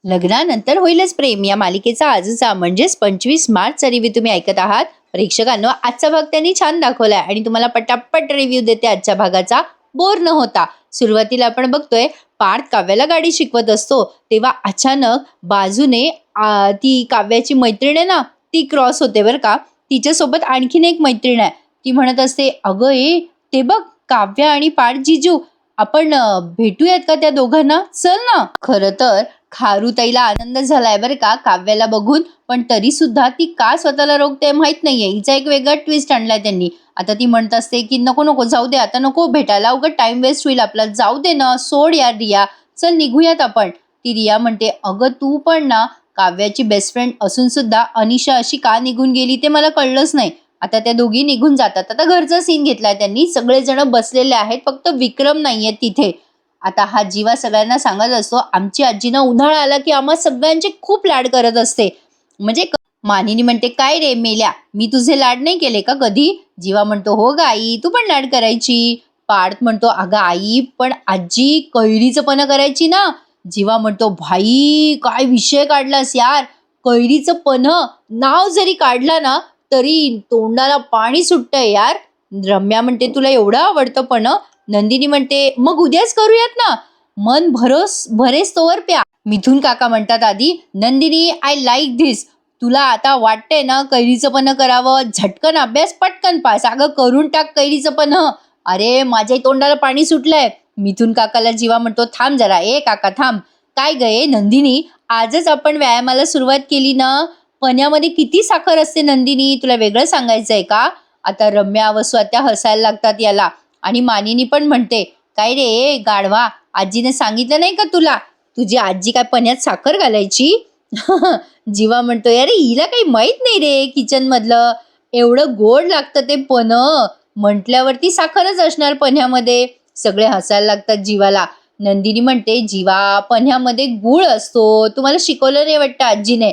लग्नानंतर होईलच प्रेम या मालिकेचा आजचा म्हणजेच 25 मार्चचा रिव्ह्यू तुम्ही ऐकत आहात. प्रेक्षकांनो, आजचा भाग त्यांनी छान दाखवलाय आणि तुम्हाला पटापट रिव्ह्यू देते आजच्या भागाचा, बोर न होता. सुरुवातीला आपण बघतोय पार्थ काव्याला गाडी शिकवत असतो तेव्हा अचानक बाजूने ती काव्याची मैत्रीण आहे ना, ती क्रॉस होते बरं का. तिच्यासोबत आणखीन एक मैत्रीण आहे. ती म्हणत असते, अगं ए ते बघ, काव्या आणि पार्थ जिजू, आपण भेटूयात का त्या दोघांना, चल ना. खरं तर खारुताईला आनंद झालाय बरं का काव्याला बघून, पण तरी सुद्धा ती का स्वतःला रोखते माहित नाहीये. हिचा एक वेगळा ट्विस्ट आणलाय त्यांनी. आता ती म्हणत असते की नको नको जाऊ दे, आता नको भेटायला, उगाच टाइम वेस्ट होईल आपला, जाऊ दे ना, सोड यार रिया, चल निघूयात आपण. ती रिया म्हणते, अगं तू पण ना काव्याची बेस्ट फ्रेंड असून सुद्धा अनिशा अशी का निघून गेली ते मला कळलंच नाही. आता त्या दोघी निघून जातात. आता घरचा सीन घेतलाय त्यांनी, सगळेजण बसलेले आहेत, फक्त विक्रम नाहीये तिथे. आता हा जीवा सगळ्यांना सांगत असतो, आमची आजी ना उन्हाळा आला की आम्हा सगळ्यांचे खूप लाड करत असते. म्हणजे मानिनी म्हणते, काय रे मेल्या, मी तुझे लाड नाही केले का कधी? जीवा म्हणतो, हो ग आई, तू पण लाड करायची. पार्थ म्हणतो, अगं आई, पण आजी कैरीचं पण करायची ना. जीवा म्हणतो, भाई काय विषय काढलास यार, कैरीचं पण नाव जरी काढला ना तरी तोंडाला पाणी सुटतंय यार. रम्या म्हणते, तुला एवढं आवडतं पण? नंदिनी म्हणते, मग उद्याच करूयात ना, मन भरेस तोवर प्या. मिथुन काका म्हणतात आधी, नंदिनी आय लाईक धिस, तुला आता वाटतंय ना कैरीचं पण करावं, झटकन अभ्यास पटकन पास, अगं करून टाक कैरीचं पण. अरे माझ्या तोंडाला पाणी सुटलंय. मिथुन काकाला जीवा म्हणतो, थांब जरा, ए काका थांब. काय गे नंदिनी, आजच आपण व्यायामाला सुरुवात केली ना, पण्यामध्ये किती साखर असते नंदिनी, तुला वेगळं सांगायचंय का? आता रम्या व स्वात्या हसायला लागतात याला. आणि मानिनी पण म्हणते, काय रे गाढवा, आजीने सांगितलं नाही का तुला, तुझी आजी काय पण्यात साखर घालायची? जीवा म्हणतो, अरे हिला काही माहित नाही रे, किचन मधलं एवढं गोड लागतं ते पण, म्हटल्यावरती साखरच असणार पन्ह्यामध्ये. सगळे हसायला लागतात जीवाला. नंदिनी म्हणते, जीवा पन्ह्यामध्ये गुळ असतो, तुम्हाला शिकवलं नाही वाटतं आजीने.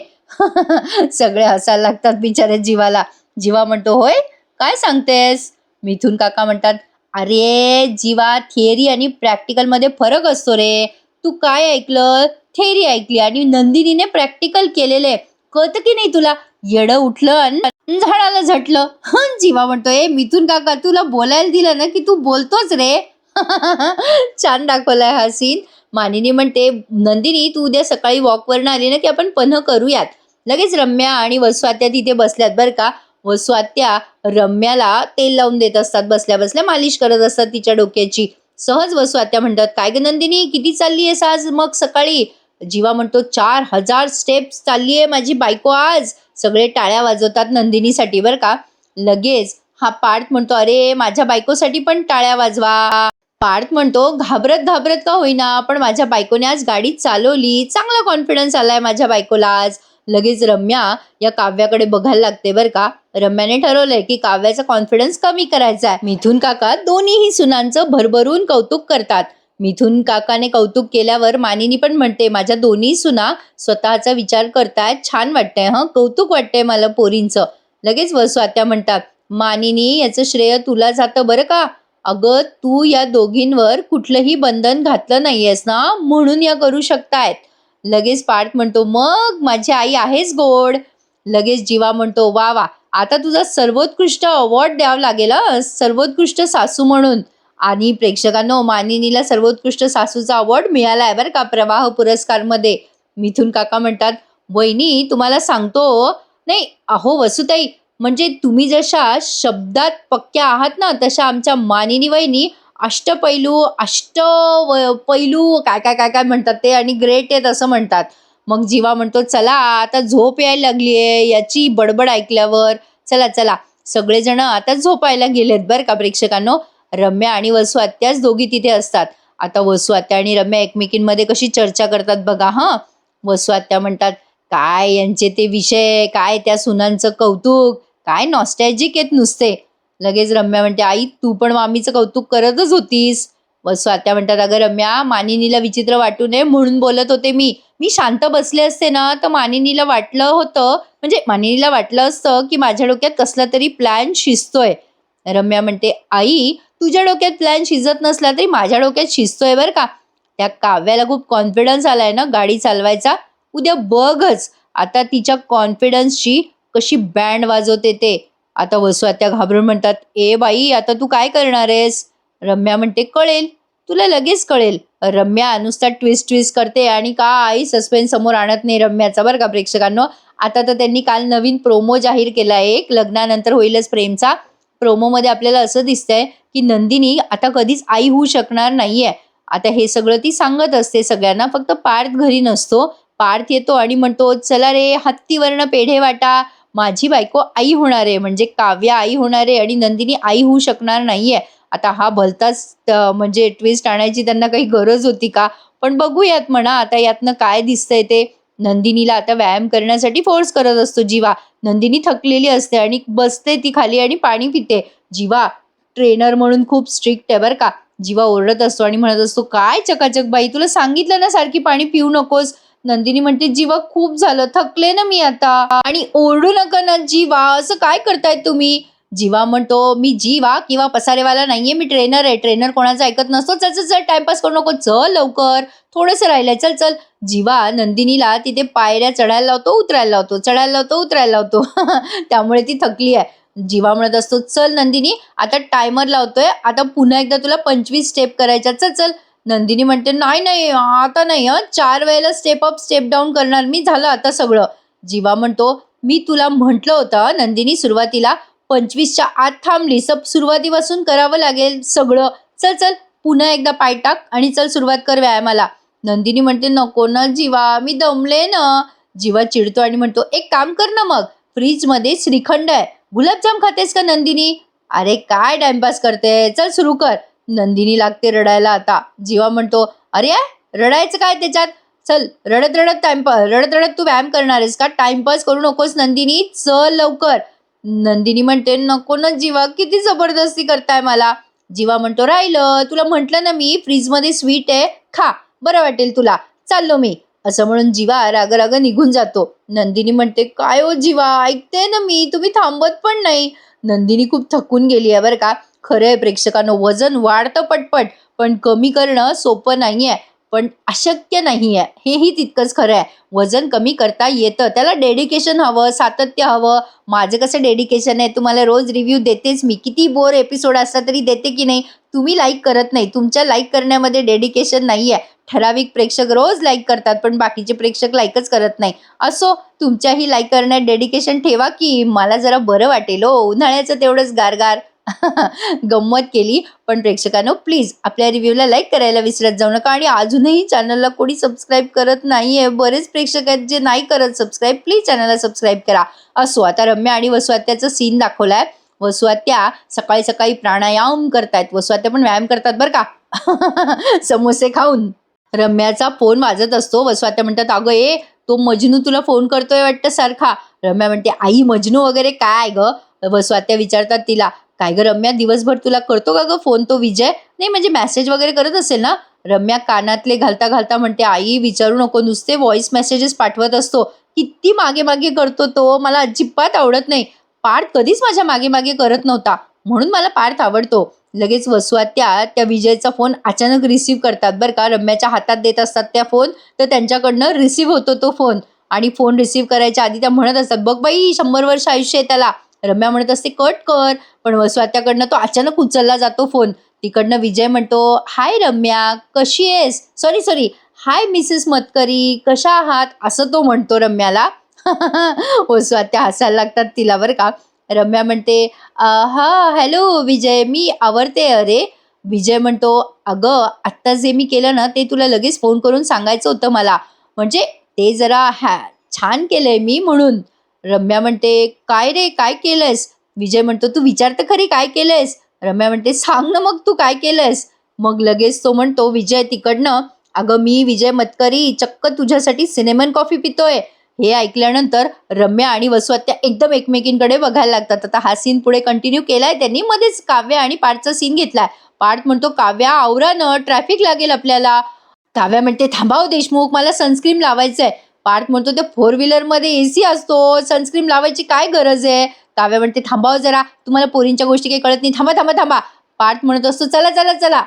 सगळे हसायला लागतात बिचारे जीवाला. जीवा म्हणतो, होय काय सांगतेस? मिथुन काका म्हणतात, अरे जीवा, थिअरी आणि प्रॅक्टिकल मध्ये फरक असतो रे. तू काय ऐकलं? थेअरी ऐकली आणि नंदिनीने प्रॅक्टिकल केलेले, कळतं की नाही तुला? येडं उठलं आणि झाडाला झटलं. जीवा म्हणतोय, मिथुन काका तुला बोलायला दिलं ना की तू बोलतोच रे. छान दाखवलाय हा सीन. मानिनी म्हणते, नंदिनी तू उद्या सकाळी वॉकवरनं आली ना की आपण पन्ह करूयात. लगेच रम्या आणि वसवात्या तिथे बसल्यात बरं का. वसवात्या रम्याला तेल लावून देत असतात, बसल्या बसल्या मालिश करत असतात तिच्या डोक्याची. सहज वसवात्या म्हणतात, काय ग नंदिनी, किती चालली आहेस आज मग सकाळी? जीवा म्हणतो, 4000 स्टेप्स चालली आहे माझी बायको आज. सगळे टाळ्या वाजवतात नंदिनीसाठी बरं का. लगेच हा पार्थ म्हणतो, अरे माझ्या बायकोसाठी पण टाळ्या वाजवा. पार्थ म्हणतो, घाबरत घाबरत का होईना पण माझ्या बायकोने आज गाडी चालवली, चांगला कॉन्फिडन्स आलाय माझ्या बायकोला आज. लगेच रम्या या काव्याकडे बघायला लागते बरं का. रम्याने ठरवलंय की काव्याचा कॉन्फिडन्स कमी करायचा आहे. मिथुन काका दोन्हीही सुनांचं भरभरून कौतुक करतात. मिथुन काकाने कौतुक केल्यावर मानिनी पण म्हणते, माझ्या दोन्ही सुना स्वतःचा विचार करतायत, छान वाटतंय, कौतुक वाटतंय मला पोरींचं. लगेच वसवात्या म्हणतात, मानिनी याचं श्रेय तुला जातं बरं का. अगं तू या दोघींवर कुठलंही बंधन घातलं नाहीयेस ना, म्हणून या करू शकतायत. लगेच पार्थ म्हणतो, मग माझी आई आहेच गोड. लगेच जीवा म्हणतो, वा वा, आता तुझा सर्वोत्कृष्ट अवॉर्ड द्यावा लागेल, सर्वोत्कृष्ट सासू म्हणून. आणि प्रेक्षकांनो, मानिनीला सर्वोत्कृष्ट सासूचा अवॉर्ड मिळाला आहे बरं का प्रवाह पुरस्कार मध्ये. मिथुन काका म्हणतात, वहिनी तुम्हाला सांगतो, नाही अहो वसुताई, म्हणजे तुम्ही जशा शब्दात पक्क्या आहात ना, तशा आमच्या मानिनी वहिनी अष्टपैलू काय काय काय काय म्हणतात ते, आणि ग्रेट आहेत असं म्हणतात. मग जीवा म्हणतो, चला आता झोप यायला लागलीये याची बडबड ऐकल्यावर, चला चला. सगळेजण आता झोपायला गेलेत बरं का प्रेक्षकांनो. रम्या आणि वसू आत्याच दोघी तिथे असतात. आता वसू आत्या आणि रम्या एकमेकींमध्ये कशी चर्चा करतात बघा. वसू आत्या म्हणतात, काय यांचे ते विषय, काय त्या सुनांचं कौतुक, काय नॉस्टॅल्जिक आहेत नुसते. लगेच रम्या म्हणते, आई तू पण मामीचं कौतुक करतच होतीस. वसू आत्या म्हणतात, अगं रम्या, मानिनीला विचित्र वाटू नये म्हणून बोलत होते मी शांत बसले असते ना तर मानिनीला वाटलं असतं की माझ्या डोक्यात कसला तरी प्लॅन शिजतोय. रम्या म्हणते, आई तुझ्या डोक्यात प्लॅन शिजत नसला तरी माझ्या डोक्यात शिजतोय बरं का. त्या काव्याला खूप कॉन्फिडन्स आलाय ना गाडी चालवायचा, उद्या बघच आता तिच्या कॉन्फिडन्सची कशी बँड वाजवते ते. आता वसू आत्या घाबरून म्हणतात, ए बाई आता तू काय करणार आहेस? रम्या म्हणते, कळेल, तुला लगेच कळेल. रम्या नुसता ट्विस्ट ट्विस्ट करते आणि काही सस्पेन्स समोर आणत नाही रम्याचा, बरं का प्रेक्षकांनो. आता तर त्यांनी काल नवीन प्रोमो जाहीर केला, एक लग्नानंतर होईलच प्रेमचा. प्रोमोमध्ये आपल्याला असं दिसतंय की नंदिनी आता कधीच आई होऊ शकणार नाहीये. आता हे सगळं ती सांगत असते सगळ्यांना, फक्त पार्थ घरी नसतो. पार्थ येतो आणि म्हणतो, चला रे हत्तीवरनं पेढे वाटा, माझी बायको आई होणार आहे, म्हणजे काव्या आई होणार आहे आणि नंदिनी आई होऊ शकणार नाहीये. आता हा भलताच म्हणजे ट्विस्ट आणायची त्यांना काही गरज होती का? पण बघूयात म्हणा आता यातनं काय दिसतंय ते. नंदिनीला आता व्यायाम करण्यासाठी फोर्स करत असतो जीवा. नंदिनी थकलेली असते आणि बसते ती खाली आणि पाणी पिते. जीवा ट्रेनर म्हणून खूप स्ट्रिक्ट आहे बरं का. जीवा ओरडत असतो आणि म्हणत असतो, काय चकाचक बाई, तुला सांगितलं ना सारखी पाणी पिऊ नकोस. नंदिनी म्हणते, जीवा खूप झालं, थकले ना मी आता. आणि ओरडू नका ना जीवा, असं काय करताय तुम्ही? जीवा म्हणतो, मी जीवा किंवा पसारेवाला नाहीये, मी ट्रेनर आहे. ट्रेनर कोणाचं ऐकत नसतो. चल चल चल, टाइमपास करू नको, चल लवकर, थोडंसं राहिलंय, चल चल. जीवा नंदिनीला तिथे पायऱ्या चढायला लावतो, उतरायला लावतो, चढायला लावतो, उतरायला लावतो. त्यामुळे ती थकली आहे. जीवा म्हणत असतो, चल नंदिनी आता टायमर लावतोय, आता पुन्हा एकदा तुला 25 स्टेप करायच्या, चल चल. नंदिनी म्हणते, नाही नाही आता नाही, 4 वेळेला स्टेप अप स्टेप डाऊन करणार मी, झालं आता सगळं. जीवा म्हणतो, मी तुला म्हटलं होतं नंदिनी, सुरुवातीला 25च्या आत थांबली, सुरुवातीपासून करावं लागेल सगळं. चल चल पुन्हा एकदा पाय टाक आणि चल सुरुवात कर व्यायामाला. नंदिनी म्हणते, नको ना जीवा, मी दमले ना. जीवा चिडतो आणि म्हणतो, एक काम कर ना मग, फ्रीज मध्ये श्रीखंड आहे, गुलाबजाम खातेस का नंदिनी? अरे काय टाइमपास करते, चल सुरू कर. नंदिनी लागते रडायला आता. जीवा म्हणतो, अरे रडायचं काय त्याच्यात, चल रडत रडत रडत रडत तू व्यायाम करणार आहेस का? टाइमपास करू नकोस नंदिनी, चल लवकर. नंदिनी म्हणते, नको ना जीवा, किती जबरदस्ती करताय मला. जीवा म्हणतो, राहिलं, तुला म्हटलं ना मी, फ्रीजमध्ये स्वीट आहे, खा, बरं वाटेल तुला, चाललो मी. असं म्हणून जीवा राग राग निघून जातो. नंदिनी म्हणते, काय हो जीवा, ऐकते ना मी, तुम्ही थांबत पण नाही. नंदिनी खूप थकून गेली आहे बरं का. खरं आहे प्रेक्षकांनो, वजन वाढतं पटपट, पण कमी करणं सोपं नाहीये, पण अशक्य नाहीये, हेही तितकंच खरं आहे. वजन कमी करता येतं, त्याला डेडिकेशन हवं, सातत्य हवं. माझं कसं डेडिकेशन आहे, तुम्हाला रोज रिव्ह्यू देतेच मी, किती बोर एपिसोड असला तरी देते की नाही. तुम्ही लाईक करत नाही, तुमच्या लाईक करण्यामध्ये डेडिकेशन नाही आहे. ठराविक प्रेक्षक रोज लाईक करतात, पण बाकीचे प्रेक्षक लाईकच करत नाही. असो, तुमच्याही लाईक करण्यात डेडिकेशन ठेवा की मला जरा बरं वाटेल हो. उन्हाळ्याचं तेवढंच गारगार गंमत केली, पण प्रेक्षकांनो प्लीज आपल्या रिव्ह्यूला लाईक करायला विसरत जाऊ नका. आणि अजूनही चॅनलला कोणी सबस्क्राईब करत नाहीये, बरेच प्रेक्षक आहेत जे नाही करत सबस्क्राईब, प्लीज चॅनलला सबस्क्राईब करा. असो, आता रम्या आणि वसू आत्याचा सीन दाखवलाय. वसू आत्या सकाळी सकाळी प्राणायाम करतायत. वसू आत्या पण व्यायाम करतात बरं का. समोसे खाऊन. रम्याचा फोन वाजत असतो. वसू आत्या म्हणतात, अगं ए, तो मजनू तुला फोन करतोय वाटतं सारखा. रम्या म्हणते, आई मजनू वगैरे काय ग? वसू आत्या विचारतात तिला, काय ग रम्या, दिवसभर तुला करतो का ग फोन तो विजय? नाही म्हणजे मेसेज वगैरे करत असेल ना. रम्या कानातले घालता घालता म्हणते, आई विचारू नको, नुसते व्हॉइस मेसेजेस पाठवत असतो, किती मागे मागे करतो तो, मला अजिबात आवडत नाही. पार्थ कधीच माझ्या मागे मागे करत नव्हता, म्हणून मला पार्थ आवडतो. लगेच वसू आत्या त्या विजयचा फोन अचानक रिसीव्ह करतात बरं का. रम्याच्या हातात देत असतात त्या फोन, तर त्यांच्याकडनं रिसीव्ह होतो तो फोन. आणि फोन रिसीव्ह करायच्या आधी त्या म्हणत असतात, बघ बाई 100 वर्ष आयुष्य आहे त्याला. रम्या म्हणत असते, कट कर, पण वसू आत्याकडनं तो अचानक उचलला जातो फोन. तिकडनं विजय म्हणतो, हाय रम्या, कशी आहेस? सॉरी सॉरी, हाय मिसेस मतकरी, कशा आहात, असं तो म्हणतो रम्याला. वसू आत्या हसायला लागतात तिला बरं का. रम्या म्हणते, हा हॅलो विजय, मी आवरते. अरे विजय म्हणतो, अगं आत्ता जे मी केलं ना ते तुला लगेच फोन करून सांगायचं होतं मला, म्हणजे ते जरा छान केलंय मी म्हणून. रम्या म्हणते, काय रे काय केलंयस? विजय म्हणतो, तू विचार तर खरी काय केलंयस? रम्या म्हणते, सांग ना मग तू काय केलंयस? मग लगेच तो म्हणतो विजय तिकडनं, अगं मी विजय मतकरी चक्क तुझ्यासाठी सिनेमन कॉफी पितोय. हे ऐकल्यानंतर रम्या आणि वसू आत्या एकदम एकमेकींकडे बघायला लागतात. आता हा सीन पुढे कंटिन्यू केलाय त्यांनी, मध्येच काव्या आणि पार्थचा सीन घेतलाय. पार्थ म्हणतो, काव्या आवरा न, ट्रॅफिक लागेल आपल्याला. काव्या म्हणते, थांबाव देशमुख, मला सनस्क्रीन लावायचंय. पार्थ म्हणतो, त्या 4 व्हीलरमध्ये एसी असतो, सनस्क्रीन लावायची काय गरज आहे? काव्या म्हणते, थांबाव जरा, तुम्हाला पोरींच्या गोष्टी काही कळत नाही, थांबा थांबा थांबा. पार्थ म्हणत असतो, चला चला चला.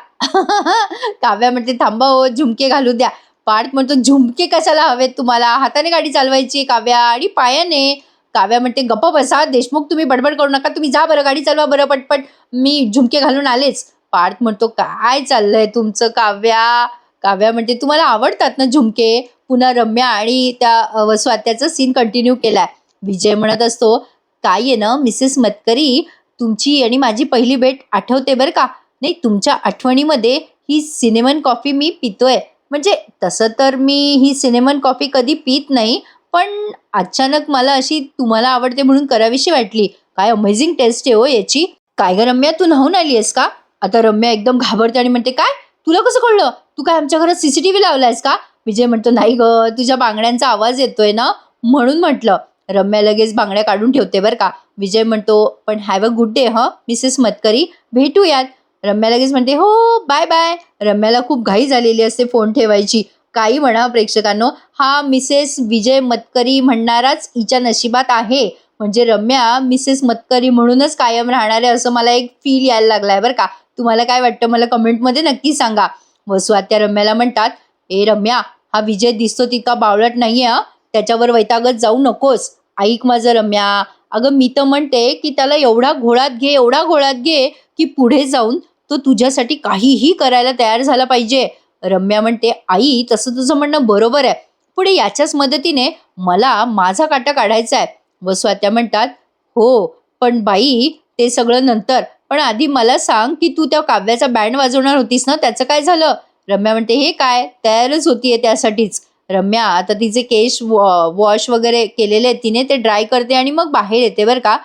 काव्या म्हणते, थांबा हो, झुमके घालू द्या. पार्थ म्हणतो, झुमके कशाला हवेत तुम्हाला? हाताने गाडी चालवायची काव्या आणि पायाने. काव्या म्हणते, गप्प बसा देशमुख, तुम्ही बडबड करू नका, तुम्ही जा बरं, गाडी चालवा बरं पटपट, मी झुमके घालून आलेच. पार्थ म्हणतो, काय चाललंय तुमचं काव्या? काव्या म्हणते, तुम्हाला आवडतात ना झुमके? पुन्हा रम्या आणि त्या स्वात्याचा सीन कंटिन्यू केलाय. विजय म्हणत असतो, काय आहे ना मिसेस मतकरी, तुमची आणि माझी पहिली भेट आठवते बरं का? नाही, तुमच्या आठवणीमध्ये ही सिनेमन कॉफी मी पितोय. म्हणजे तसं तर मी ही सिनेमन कॉफी कधी पित नाही, पण अचानक मला अशी तुम्हाला आवडते म्हणून करावीशी वाटली. काय अमेझिंग टेस्ट आहे हो याची. काय ग रम्या, तू न्हाऊन आली आहेस का? आता रम्या एकदम घाबरते आणि म्हणते, काय तुला कसं कळलं? तू काय आमच्या घरात सीसीटीव्ही लावलायस का? विजय म्हणतो, नाही ग, तुझ्या बांगड्यांचा आवाज येतोय ना म्हणून म्हटलं. रम्या लगेच बांगड्या काढून ठेवते बरं का. विजय म्हणतो, पण have a good day Mrs Matkari, भेटूयात. रम्या लगेच म्हणते, हो बाय बाय. रम्याला खूप घाई झालेली असते फोन ठेवायची. काही म्हणा प्रेक्षकांनो, हा मिसेस विजय मतकरी म्हणणाराच हिच्या नशिबात आहे. म्हणजे रम्या मिसेस मतकरी म्हणूनच कायम राहणार आहे असं मला एक फील यायला लागलाय बरं का. तुम्हाला काय वाटतं मला कमेंटमध्ये नक्की सांगा. स्वात्या रम्याला म्हणतात, ए रम्या, हा विजय दिसतो तितका बावळट नाहीये, त्याच्यावर वैतागत जाऊ नकोस. ऐक माझं रम्या, अगं मी तर म्हणते की त्याला एवढा घोळात घे, एवढा घोळात घे की पुढे जाऊन तो तुझ्यासाठी काहीही करायला तयार झाला पाहिजे. रम्या म्हणते, आई तसं तुझं म्हणणं बरोबर आहे, पुढे याच्याच मदतीने मला माझा काटा काढायचा आहे. स्वात्या म्हणतात, हो पण बाई ते सगळं नंतर, पण आधी मला सांग की तू त्या काव्याचा बँड वाजवणार होतीस ना, त्याचं काय झालं? रम्या म्हणते, हे काय, तयारच होतीये त्यासाठीच. रम्या आता तिचे केश वॉश वगैरे केलेले आहेत तिने, ते ड्राय करते आणि मग बाहेर येते बरं का.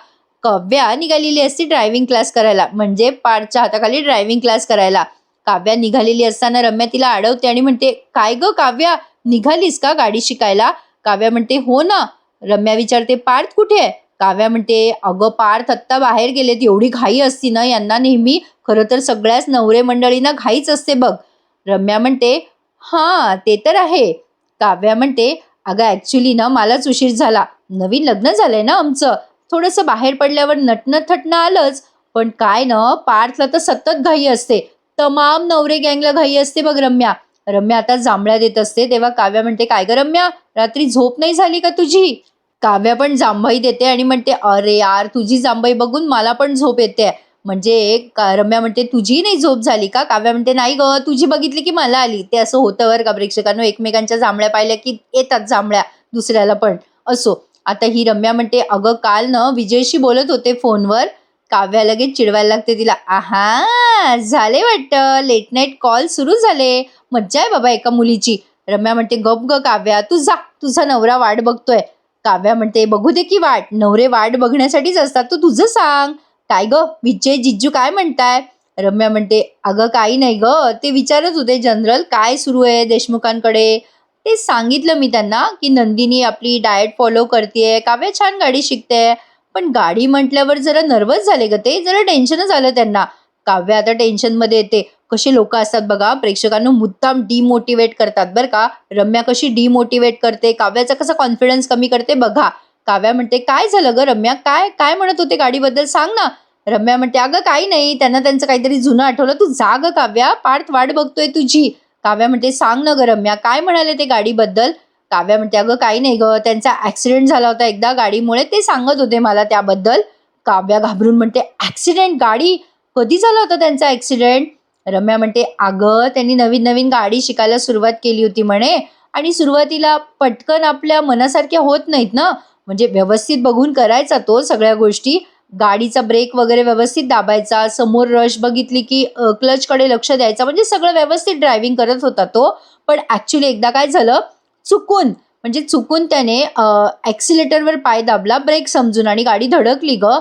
काव्या निघालेली असते ड्रायव्हिंग क्लास करायला, म्हणजे पार्थच्या हाताखाली ड्रायव्हिंग क्लास करायला. काव्या निघालेली असताना रम्या तिला अडवते आणि म्हणते, काय ग काव्या, निघालीस का गाडी शिकायला? काव्या म्हणते, हो ना. रम्या विचारते, पार्थ कुठे आहे? काव्या म्हणते, अगं पार्थ आत्ता बाहेर गेलेत, एवढी घाई असती ना यांना नेहमी, खरं तर सगळ्याच नवरे मंडळींना घाईच असते बघ. रम्या म्हणते, हां ते तर आहे. काव्या म्हणते, अगं ॲक्च्युली ना मलाच उशीर झाला, नवीन लग्न झालंय ना आमचं, थोडंसं बाहेर पडल्यावर नटणं थटणं आलंच. पण काय ना पार्थला तर सतत घाई असते, तमाम नवरे गँगला घाई असते बघ रम्या. रम्या आता जांभळ्या देत असते तेव्हा काव्या म्हणते, काय ग रम्या, रात्री झोप नाही झाली का तुझी? काव्या पण जांभई देते आणि म्हणते, अरे यार तुझी जांभई बघून मला पण झोप येते. म्हणजे रम्या म्हणते, तुझी नाही झोप झाली का? काव्या म्हणते, नाही ग, तुझी बघितली की मला आली. ते असं होतं बरं का प्रेक्षकांनो, एकमेकांच्या जांभळ्या पाहिल्या की येतात जांभळ्या दुसऱ्याला पण. असो, आता ही रम्या म्हणते, अगं काल ना विजयशी बोलत होते फोनवर. काव्या लगेच चिडवायला लागते तिला, आहा झाले वाटतं लेट नाईट कॉल सुरू झाले, मज्जा आहे बाबा एका मुलीची. रम्या म्हणते, गप ग काव्या, तू जा, तुझा नवरा वाट बघतोय. काव्या म्हणते, बघू दे की वाट, नवरे वाट बघण्यासाठीच असतात, तू तुझं सांग. काय ग विजय जिज्जू काय म्हणताय? रम्या म्हणते, अगं काही नाही ग, ते विचारत होते जनरल काय सुरू आहे देशमुखांकडे. ते सांगितलं मी त्यांना की नंदिनी आपली डाएट फॉलो करतेय, काव्या छान गाडी शिकते. पण गाडी म्हटल्यावर जरा नर्वस झाले ग, ते जरा टेन्शनच आलं त्यांना. काव्या आता टेन्शनमध्ये येते. कसे लोक असतात बघा प्रेक्षकांना, मुद्दाम डिमोटिवेट करतात बरं का. रम्या कशी डिमोटिवेट करते, काव्याचा कसा कॉन्फिडन्स कमी करते बघा. काव्या म्हणते, काय झालं ग रम्या, काय काय म्हणत होते गाडीबद्दल, सांग ना. रम्या म्हणते, अगं काही नाही, त्यांना त्यांचं काहीतरी जुनं आठवलं, तू जा ग काव्या, पार्थ वाट बघतोय तुझी. काव्या म्हणते, सांग ना ग रम्या, काय म्हणाले ते गाडीबद्दल? काव्या म्हणते, अगं काही नाही ग, त्यांचा ऍक्सिडेंट झाला होता एकदा गाडीमुळे, ते सांगत होते मला त्याबद्दल. काव्या घाबरून म्हणते, ऍक्सिडेंट, गाडी कधी झाला होता त्यांचा ऍक्सिडेंट? रम्या म्हणते, अगं त्यांनी नवीन नवीन गाडी शिकायला सुरुवात केली होती म्हणे, आणि सुरुवातीला पटकन आपल्या मनासारख्या होत नाहीत ना, म्हणजे व्यवस्थित बघून करायचा तो सगळ्या गोष्टी, गाडीचा ब्रेक वगैरे व्यवस्थित दाबायचा, समोर रश बघितली की क्लचकडे लक्ष द्यायचा, म्हणजे सगळं व्यवस्थित ड्रायव्हिंग करत होता तो. पण ॲक्च्युली एकदा काय झालं, चुकून त्याने ॲक्सिलेटरवर पाय दाबला ब्रेक समजून आणि गाडी धडकली ग.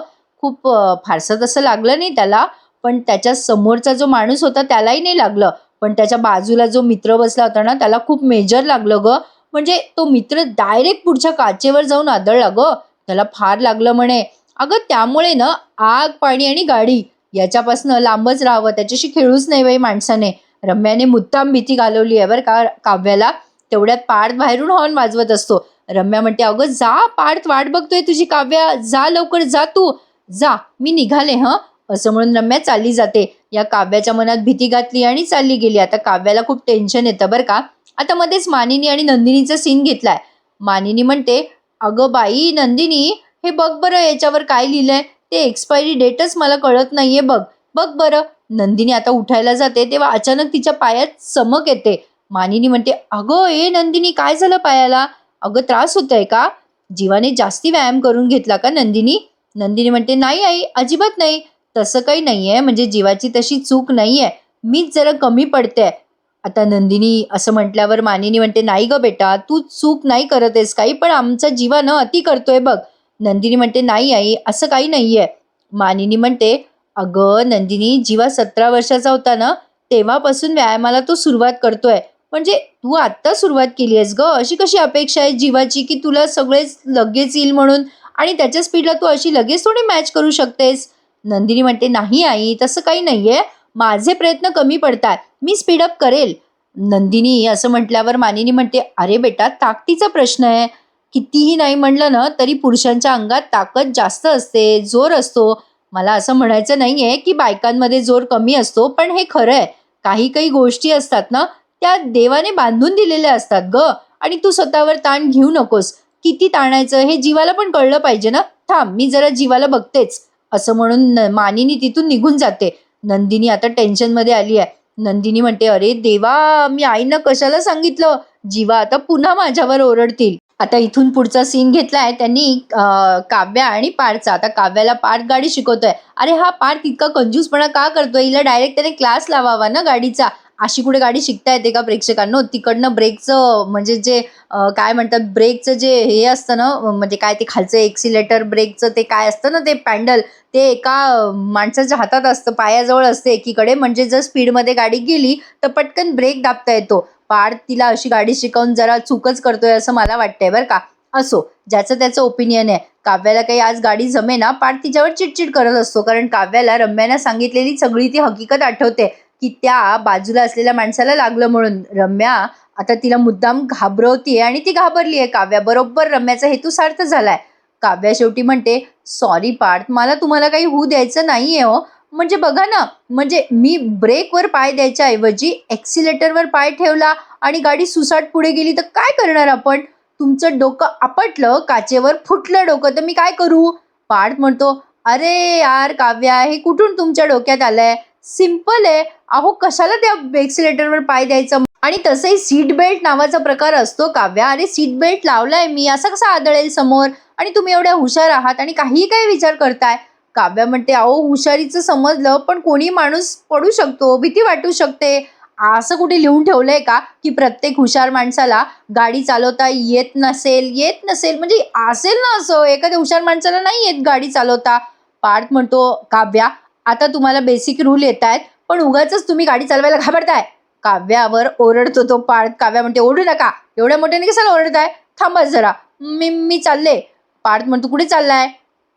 खूप फारसं तसं लागलं नाही त्याला, पण त्याच्या समोरचा जो माणूस होता त्यालाही नाही लागलं, पण त्याच्या बाजूला जो मित्र बसला होता ना त्याला खूप मेजर लागलं ग. म्हणजे तो मित्र डायरेक्ट पुढच्या काचेवर जाऊन आदळला ग, त्याला फार लागलं म्हणे. अगं त्यामुळे ना आग पाणी आणि गाडी याच्यापासून लांबच राहावं, त्याच्याशी खेळूच नाही बाई माणसाने. रम्याने मुद्दाम भीती घालवली आहे बरं का काव्याला. तेवढ्यात पार्थ बाहेरून हॉर्न वाजवत असतो. रम्या म्हणते, अगं जा, पार्थ वाट बघतोय तुझी, काव्या जा लवकर, जा तू, जा मी निघाले असं म्हणून रम्या चालली जाते. या काव्याच्या मनात भीती घातली आणि चालली गेली. आता काव्याला खूप टेन्शन येतं बरं का. आता मध्येच मानिनी आणि नंदिनीचा सीन घेतलाय. मानिनी म्हणते, "अगं बाई नंदिनी, हे बघ बरं याच्यावर काय लिहिलंय? ते एक्सपायरी डेटच मला कळत नाहीये बघ. बघ बरं." नंदिनी आता उठायला जाते तेव्हा अचानक तिच्या पायात चमक येते. मानिनी म्हणते, "अगं ए नंदिनी, काय झालं पायाला? अगं त्रास होतोय का? जीवाने जास्ती व्यायाम करून घेतला का नंदिनी?" नंदिनी म्हणते, "नाही आई, अजिबात नाही. तसं काही नाहीये, म्हणजे जीवाची तशी चूक नाहीये. मीच जरा कमी पडते." आता नंदिनी असं म्हटल्यावर मानिनी म्हणते, "नाही गं बेटा, तू चूक नाही करत आहेस काही, पण आमचा जीवा ना अति करतोय बघ." नंदिनी म्हणते, "नाही आई, असं काही नाहीये." मानिनी म्हणते, "अगं नंदिनी, जीवा 17 वर्षाचा होता ना, तेव्हापासून व्यायामाला तो सुरुवात करतोय. म्हणजे तू आत्ता सुरुवात केली आहेस गं. अशी कशी अपेक्षा आहे जीवाची, की तुला सगळेच लगेच येईल म्हणून आणि त्याच्या स्पीडला तू अशी लगेच थोडी मॅच करू शकतेस." नंदिनी म्हणते, "नाही आई, तसं काही नाहीये. माझे प्रयत्न कमी पडतात. मी स्पीडअप करेल." नंदिनी असं म्हटल्यावर मानिनी म्हणते, "अरे बेटा, ताकदीचा प्रश्न आहे. कितीही नाही म्हणलं ना, तरी पुरुषांच्या अंगात ताकद जास्त असते, जोर असतो. मला असं म्हणायचं नाहीये, की बायकांमध्ये जोर कमी असतो, पण हे खरं आहे. काही काही गोष्टी असतात ना, त्या देवाने बांधून दिलेल्या असतात गं आणि तू स्वतःवर ताण घेऊ नकोस. किती ताणायचं हे जीवाला पण कळलं पाहिजे ना. थांब, मी जरा जीवाला बघतेच." असं म्हणून मानिनी तिथून निघून जाते. नंदिनी आता टेन्शनमध्ये आली आहे. नंदिनी म्हणते, "अरे देवा, मी आईनं कशाला सांगितलं? जीवा आता पुन्हा माझ्यावर ओरडतील." आता इथून पुढचा सीन घेतलाय त्यांनी काव्या आणि पार्थचा. आता काव्याला पार्थ गाडी शिकवतोय. अरे हा पार्थ इतका कंजूसपणा का करतोय? हिला डायरेक्ट त्याने क्लास लावावा ना गाडीचा. अशी कुठे गाडी शिकता येते का प्रेक्षकांनो? तिकडनं ब्रेकचं म्हणजे जे काय म्हणतात, ब्रेकचं जे हे असतं ना, म्हणजे काय ते खालचं एक्सिलेटर ब्रेकचं ते काय असतं ना, ते पॅन्डल, ते एका माणसाच्या हातात असतं, पायाजवळ असते एकीकडे. म्हणजे जर स्पीडमध्ये गाडी गेली तर पटकन ब्रेक दाबता येतो. पार्थ तिला अशी गाडी शिकवून जरा चूकच करतोय असं मला वाटतंय बरं का. असो, ज्याचं त्याचं ओपिनियन आहे. काव्याला काही आज गाडी जमेना, पार्थ तिच्यावर चिडचिड करत असतो. कारण काव्याला रम्याने सांगितलेली सगळी ती हकीकत आठवते, की त्या बाजूला असलेल्या माणसाला लागलं म्हणून. रम्या आता तिला मुद्दाम घाबरवतीये आणि ती घाबरली आहे काव्या. बरोबर रम्याचा हेतू सार्थ झालाय. काव्या शेवटी म्हणते, "सॉरी पार्थ, मला तुम्हाला काही होऊ द्यायचं नाहीये हो. म्हणजे बघा ना, म्हणजे मी ब्रेकवर पाय द्यायच्या ऐवजी एक्सिलेटरवर पाय ठेवला आणि गाडी सुसाट पुढे गेली तर काय करणार आपण? तुमचं डोकं आपटलं, काचेवर फुटलं डोकं, तर मी काय करू?" पार्थ म्हणतो, "अरे यार काव्या, हे कुठून तुमच्या डोक्यात आलंय? सिंपल आहे. अहो कशाला त्या एक्सिलेटरवर पाय द्यायचं? आणि तसंही सीट बेल्ट नावाचा प्रकार असतो काव्या. अरे सीट बेल्ट लावलाय मी, असं कसं आदळेल समोर? आणि तुम्ही एवढ्या हुशार आहात आणि काहीही काय विचार करताय?" काव्या म्हणते, "अहो हुशारीचं समजलं, पण कोणी माणूस पडू शकतो, भीती वाटू शकते. असं कुठे लिहून ठेवलंय का, की प्रत्येक हुशार माणसाला गाडी चालवता येत नसेल म्हणजे असेल ना असं, एखाद्या हुशार माणसाला नाही येत गाडी चालवता." पार्थ म्हणतो, "काव्या, आता तुम्हाला बेसिक रूल येत आहेत, पण उगाचच तुम्ही गाडी चालवायला घाबरताय." काव्यावर ओरडतो तो पार्थ. काव्या म्हणते, "ओरडू नका. एवढ्या मोठ्याने कशाला ओरडताय? थांबा जरा. मी मी चालले." पार्थ म्हणतो, "कुठे चाललाय?"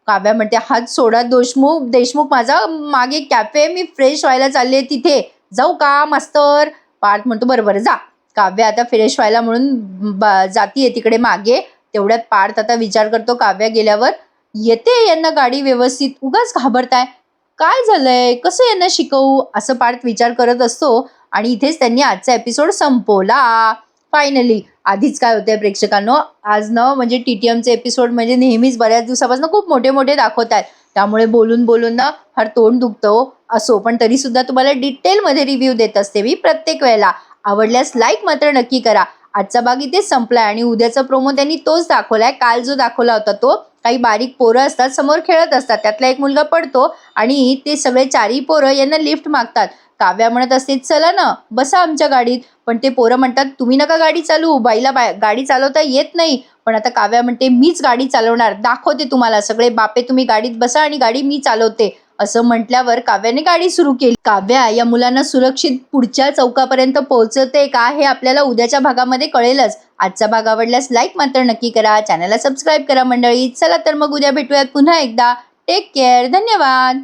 काव्या म्हणते, "हात सोडा देशमुख देशमुख माझा मागे कॅफे, मी फ्रेश व्हायला चालले तिथे. जाऊ का मास्तर?" पार्थ म्हणतो, "बरं बरं जा." काव्या आता फ्रेश व्हायला म्हणून जातीये तिकडे मागे. तेवढ्यात पार्थ आता विचार करतो, काव्या गेल्यावर, "येते यांना गाडी व्यवस्थित, उगाच घाबरताय. काय झालंय? कसं यांना शिकवू?" असं पार्थ विचार करत असतो. आणि इथेच त्यांनी आजचा एपिसोड संपवला. फायनली. आधीच काय होतंय प्रेक्षकांनो, आज न म्हणजे TTMचे एपिसोड म्हणजे नेहमीच बऱ्याच दिवसापासून खूप मोठे मोठे दाखवत आहेत. त्यामुळे बोलून बोलून ना फार तोंड दुखतं हो. असो, पण तरी सुद्धा तुम्हाला डिटेलमध्ये रिव्ह्यू देत असते मी प्रत्येक वेळेला. आवडल्यास लाईक मात्र नक्की करा. आजचा भाग इथेच संपलाय आणि उद्याचा प्रोमो त्यांनी तोच दाखवलाय. काल जो दाखवला होता तो, काही बारीक पोरं असतात, समोर खेळत असतात. त्यातला एक मुलगा पडतो आणि ते सगळे चारही पोरं यांना लिफ्ट मागतात. काव्या म्हणत असते, "चला ना, बसा आमच्या गाडीत." पण ते पोरं म्हणतात, "तुम्ही नका गाडी चालवू, बाईला गाडी चालवता येत नाही." पण आता काव्या म्हणते, "मीच गाडी चालवणार, दाखवते तुम्हाला. सगळे बापे तुम्ही गाडीत बसा आणि गाडी मी चालवते." असं म्हटल्यावर काव्याने गाडी सुरू केली. काव्या या मुलांना सुरक्षित पुढच्या चौकापर्यंत पोहोचवते का, हे आपल्याला उद्याच्या भागामध्ये कळेलच. आजचा भाग आवडल्यास लाईक मात्र नक्की करा, चॅनलला सबस्क्राईब करा मंडळी. चला तर मग उद्या भेटूयात पुन्हा एकदा. Take care. धन्यवाद.